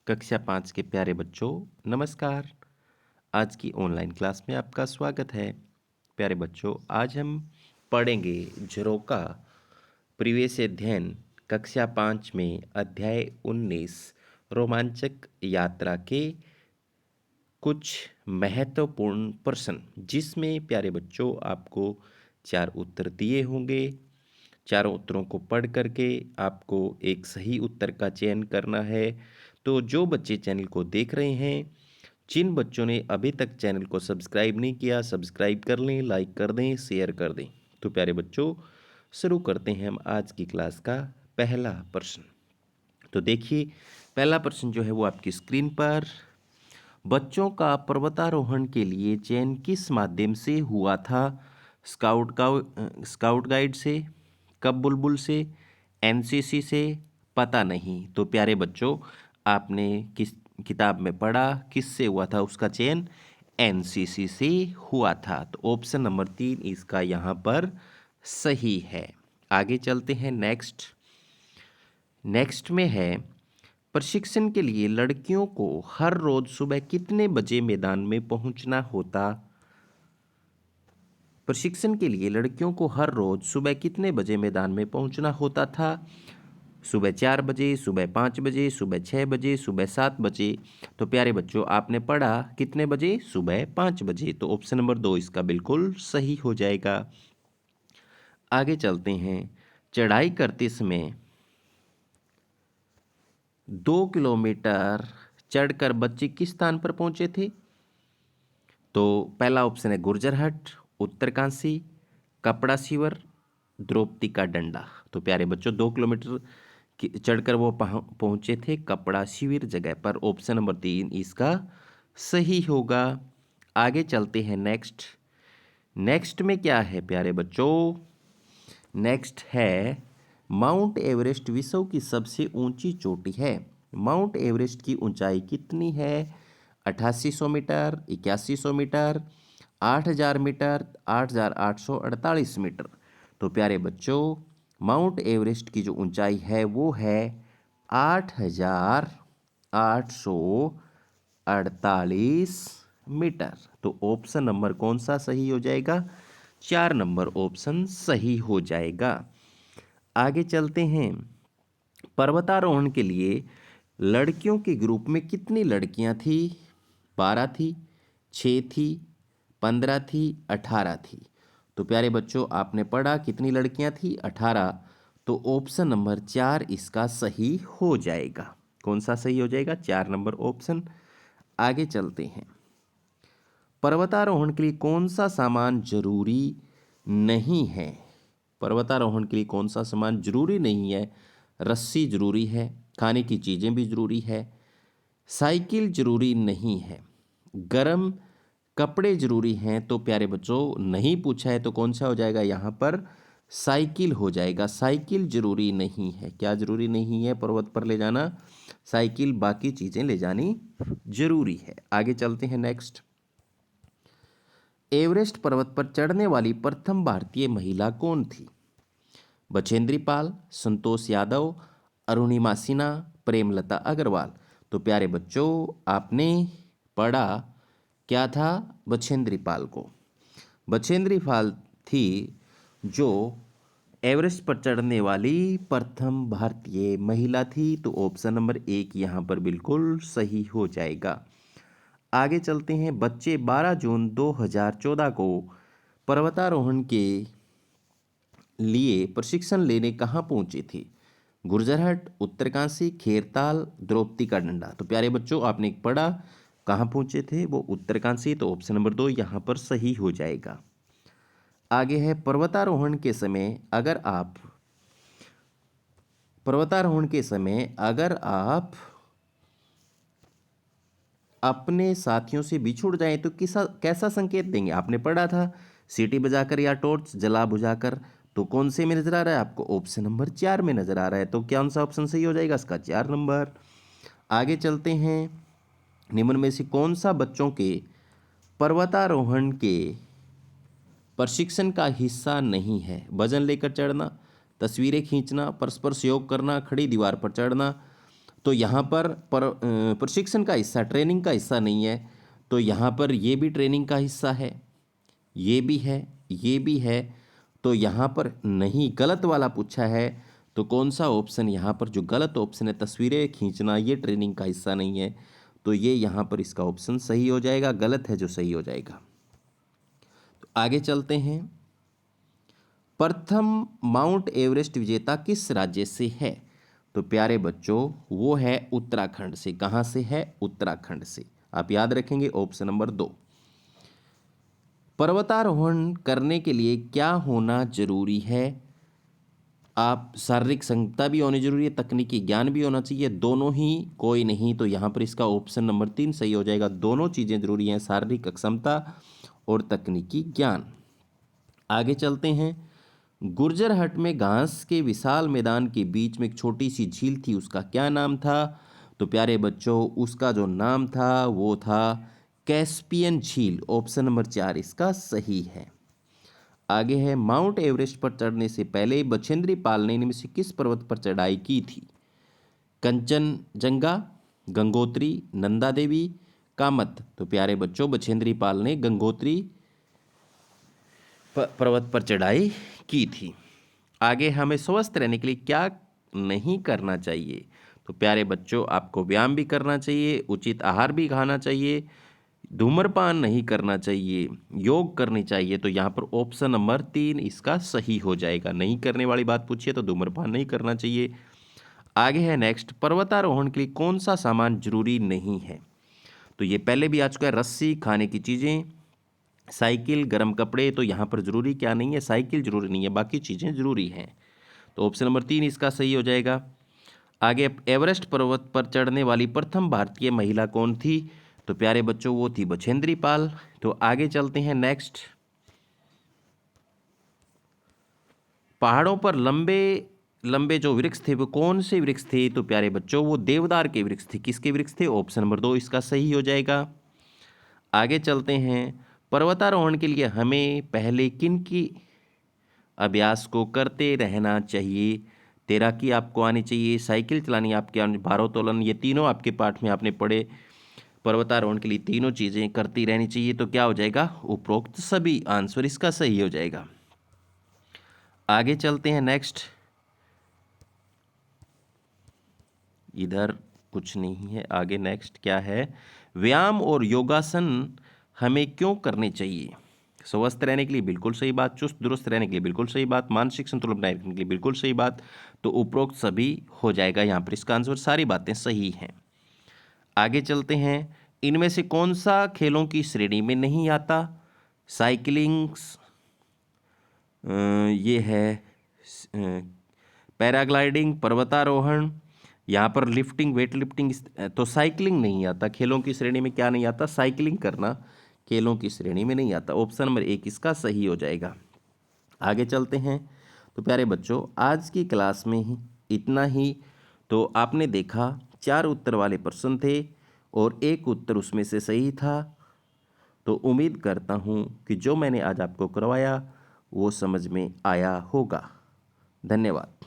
कक्षा 5 के प्यारे बच्चों, नमस्कार। आज की ऑनलाइन क्लास में आपका स्वागत है। प्यारे बच्चों, आज हम पढ़ेंगे झरोका प्रीवियस अध्ययन कक्षा 5 में अध्याय 19 रोमांचक यात्रा के कुछ महत्वपूर्ण प्रश्न, जिसमें प्यारे बच्चों आपको 4 उत्तर दिए होंगे। चारों उत्तरों को पढ़ करके आपको एक सही उत्तर का चयन करना है। तो जो बच्चे चैनल को देख रहे हैं, जिन बच्चों ने अभी तक चैनल को सब्सक्राइब नहीं किया, सब्सक्राइब कर लें, लाइक कर दें, शेयर कर दें। तो प्यारे बच्चों, शुरू करते हैं हम आज की क्लास का पहला प्रश्न। तो देखिए, पहला प्रश्न जो है वो आपकी स्क्रीन पर, बच्चों का पर्वतारोहण के लिए चयन किस माध्यम से हुआ था? स्काउट गाइड से, कब बुलबुल से, एनसीसी से, पता नहीं। तो प्यारे बच्चों, आपने किस किताब में पढ़ा, किससे हुआ था उसका चयन? एनसीसी से हुआ था। तो ऑप्शन नंबर 3 इसका यहाँ पर सही है। आगे चलते हैं नेक्स्ट में है, प्रशिक्षण के लिए लड़कियों को हर रोज सुबह कितने बजे मैदान में पहुंचना होता? प्रशिक्षण के लिए लड़कियों को हर रोज सुबह कितने बजे मैदान में पहुंचना होता था? सुबह 4 बजे, सुबह 5 बजे, सुबह 6 बजे, सुबह 7 बजे। तो प्यारे बच्चों, आपने पढ़ा कितने बजे? सुबह 5 बजे। तो ऑप्शन नंबर 2 इसका बिल्कुल सही हो जाएगा। आगे चलते हैं, चढ़ाई करते समय 2 किलोमीटर चढ़कर बच्चे किस स्थान पर पहुंचे थे? तो पहला ऑप्शन है गुर्जरहट, उत्तरकाशी, कपड़ा सीवर, द्रौपदी का डंडा। तो प्यारे बच्चों, 2 किलोमीटर चढ़कर वो पहुंचे थे कपड़ा शिविर जगह पर। ऑप्शन नंबर 3 इसका सही होगा। आगे चलते हैं नेक्स्ट में क्या है प्यारे बच्चों? नेक्स्ट है, माउंट एवरेस्ट विश्व की सबसे ऊंची चोटी है। माउंट एवरेस्ट की ऊंचाई कितनी है? 8800 मीटर, 8100 मीटर, 8000 मीटर, 8848 मीटर। तो प्यारे बच्चों, माउंट एवरेस्ट की जो ऊंचाई है वो है 8848 मीटर। तो ऑप्शन नंबर कौन सा सही हो जाएगा? 4 नंबर ऑप्शन सही हो जाएगा। आगे चलते हैं, पर्वतारोहण के लिए लड़कियों के ग्रुप में कितनी लड़कियां थी? 12 थी, 6 थी, 15 थी, 18 थी। तो प्यारे बच्चों, आपने पढ़ा कितनी लड़कियां थी? 18। तो ऑप्शन नंबर 4 इसका सही हो जाएगा। कौन सा सही हो जाएगा? 4 नंबर ऑप्शन। आगे चलते हैं, पर्वतारोहण के लिए कौन सा सामान जरूरी नहीं है? पर्वतारोहण के लिए कौन सा सामान जरूरी नहीं है? रस्सी जरूरी है, खाने की चीज़ें भी जरूरी है, साइकिल जरूरी नहीं है, गरम कपड़े जरूरी हैं। तो प्यारे बच्चों, नहीं पूछा है तो कौन सा हो जाएगा यहाँ पर? साइकिल हो जाएगा। साइकिल जरूरी नहीं है। क्या जरूरी नहीं है पर्वत पर ले जाना? साइकिल, बाकी चीज़ें ले जानी जरूरी है। आगे चलते हैं नेक्स्ट, एवरेस्ट पर्वत पर चढ़ने वाली प्रथम भारतीय महिला कौन थी? बछेंद्री पाल, संतोष यादव, अरुणिमा सिन्हा, प्रेमलता अग्रवाल। तो प्यारे बच्चों, आपने पढ़ा क्या था बछेंद्री पाल को? बछेंद्री पाल थी जो एवरेस्ट पर चढ़ने वाली प्रथम भारतीय महिला थी। तो ऑप्शन नंबर 1 यहाँ पर बिल्कुल सही हो जाएगा। आगे चलते हैं, बच्चे 12 जून 2014 को पर्वतारोहण के लिए प्रशिक्षण लेने कहाँ पहुंचे थे? गुर्जरहट, उत्तरकाशी, खेरताल, द्रौपदी का डंडा। तो प्यारे बच्चों, आपने पढ़ा कहाँ पहुंचे थे? वो उत्तरकाशी। तो ऑप्शन नंबर 2 यहाँ पर सही हो जाएगा। आगे है, पर्वतारोहण के समय अगर आप अपने साथियों से बिछुड़ जाएं तो कैसा संकेत देंगे? आपने पढ़ा था सीटी बजाकर या टॉर्च जला बुझाकर। तो कौन से में नजर आ रहा है आपको? ऑप्शन नंबर 4 में नजर आ रहा है। तो कौन सा ऑप्शन सही हो जाएगा? इसका 4 नंबर। आगे चलते हैं, निम्न में से कौन सा बच्चों के पर्वतारोहण के प्रशिक्षण का हिस्सा नहीं है? वजन लेकर चढ़ना, तस्वीरें खींचना, परस्पर सहयोग करना, खड़ी दीवार पर चढ़ना, तो यहाँ पर प्रशिक्षण का हिस्सा, ट्रेनिंग का हिस्सा नहीं है, तो यहाँ पर ये भी ट्रेनिंग का हिस्सा है, ये भी है, ये भी है, तो यहाँ पर नहीं, गलत वाला पूछा है। तो कौन सा ऑप्शन यहाँ पर जो गलत ऑप्शन है, तस्वीरें खींचना, ये ट्रेनिंग का हिस्सा नहीं है, तो ये यहाँ पर इसका ऑप्शन सही हो जाएगा, गलत है जो सही हो जाएगा। तो आगे चलते हैं। प्रथम माउंट एवरेस्ट विजेता किस राज्य से है? तो प्यारे बच्चों वो है उत्तराखंड से। कहाँ से है? उत्तराखंड से। आप याद रखेंगे ऑप्शन नंबर 2। पर्वतारोहण करने के लिए क्या होना जरूरी है? आप शारीरिक क्षमता भी होनी जरूरी है, तकनीकी ज्ञान भी होना चाहिए, दोनों ही, कोई नहीं। तो यहाँ पर इसका ऑप्शन नंबर 3 सही हो जाएगा। दोनों चीज़ें जरूरी हैं, शारीरिक क्षमता और तकनीकी ज्ञान। आगे चलते हैं। गुर्जरहट में घास के विशाल मैदान के बीच में एक छोटी सी झील थी, उसका क्या नाम था? तो प्यारे बच्चों उसका जो नाम था वो था कैस्पियन झील। ऑप्शन नंबर 4 इसका सही है। आगे है, माउंट एवरेस्ट पर चढ़ने से पहले बछेंद्री पाल ने इनमें से किस पर्वत पर चढ़ाई की थी? कंचनजंगा, गंगोत्री, नंदा देवी, कामत। तो प्यारे बच्चों बछेंद्री पाल ने गंगोत्री पर्वत पर चढ़ाई की थी। आगे, हमें स्वस्थ रहने के लिए क्या नहीं करना चाहिए? तो प्यारे बच्चों आपको व्यायाम भी करना चाहिए, उचित आहार भी खाना चाहिए, धूम्रपान नहीं करना चाहिए, योग करनी चाहिए। तो यहाँ पर ऑप्शन नंबर 3 इसका सही हो जाएगा। नहीं करने वाली बात पूछिए तो धूम्रपान नहीं करना चाहिए। आगे है नेक्स्ट, पर्वतारोहण के लिए कौन सा सामान जरूरी नहीं है? तो ये पहले भी आ चुका है, रस्सी, खाने की चीज़ें, साइकिल, गर्म कपड़े। तो यहाँ पर जरूरी क्या नहीं है? साइकिल जरूरी नहीं है, बाकी चीज़ें जरूरी हैं। तो ऑप्शन नंबर 3 इसका सही हो जाएगा। आगे, एवरेस्ट पर्वत पर चढ़ने वाली प्रथम भारतीय महिला कौन थी? तो प्यारे बच्चों वो थी बछेंद्री पाल। तो आगे चलते हैं नेक्स्ट। पहाड़ों पर लंबे लंबे जो वृक्ष थे वो कौन से वृक्ष थे? तो प्यारे बच्चों वो देवदार के वृक्ष थे। किसके वृक्ष थे? ऑप्शन नंबर 2 इसका सही हो जाएगा। आगे चलते हैं। पर्वतारोहण के लिए हमें पहले किन की अभ्यास को करते रहना चाहिए? तैराकी आपको आनी चाहिए, साइकिल चलानी आपके आनी, भारोत्तोलन, ये तीनों आपके पाठ में आपने पढ़े। पर्वतारोहण के लिए तीनों चीज़ें करती रहनी चाहिए। तो क्या हो जाएगा? उपरोक्त सभी आंसर इसका सही हो जाएगा। आगे चलते हैं नेक्स्ट। इधर कुछ नहीं है। आगे नेक्स्ट क्या है? व्यायाम और योगासन हमें क्यों करने चाहिए? स्वस्थ रहने के लिए बिल्कुल सही बात, चुस्त दुरुस्त रहने के लिए बिल्कुल सही बात, मानसिक संतुलन बनाए रखने के लिए बिल्कुल सही बात। तो उपरोक्त सभी हो जाएगा। यहाँ पर इसका आंसर सारी बातें सही हैं। आगे चलते हैं। इनमें से कौन सा खेलों की श्रेणी में नहीं आता? साइकिलिंग, ये है पैराग्लाइडिंग, पर्वतारोहण, यहाँ पर लिफ्टिंग, वेट लिफ्टिंग। तो साइकिलिंग नहीं आता खेलों की श्रेणी में। क्या नहीं आता? साइकिलिंग करना खेलों की श्रेणी में नहीं आता। ऑप्शन नंबर 1 इसका सही हो जाएगा। आगे चलते हैं। तो प्यारे बच्चों आज की क्लास में ही इतना ही। तो आपने देखा 4 उत्तर वाले प्रश्न थे और 1 उत्तर उसमें से सही था। तो उम्मीद करता हूँ कि जो मैंने आज आपको करवाया वो समझ में आया होगा। धन्यवाद।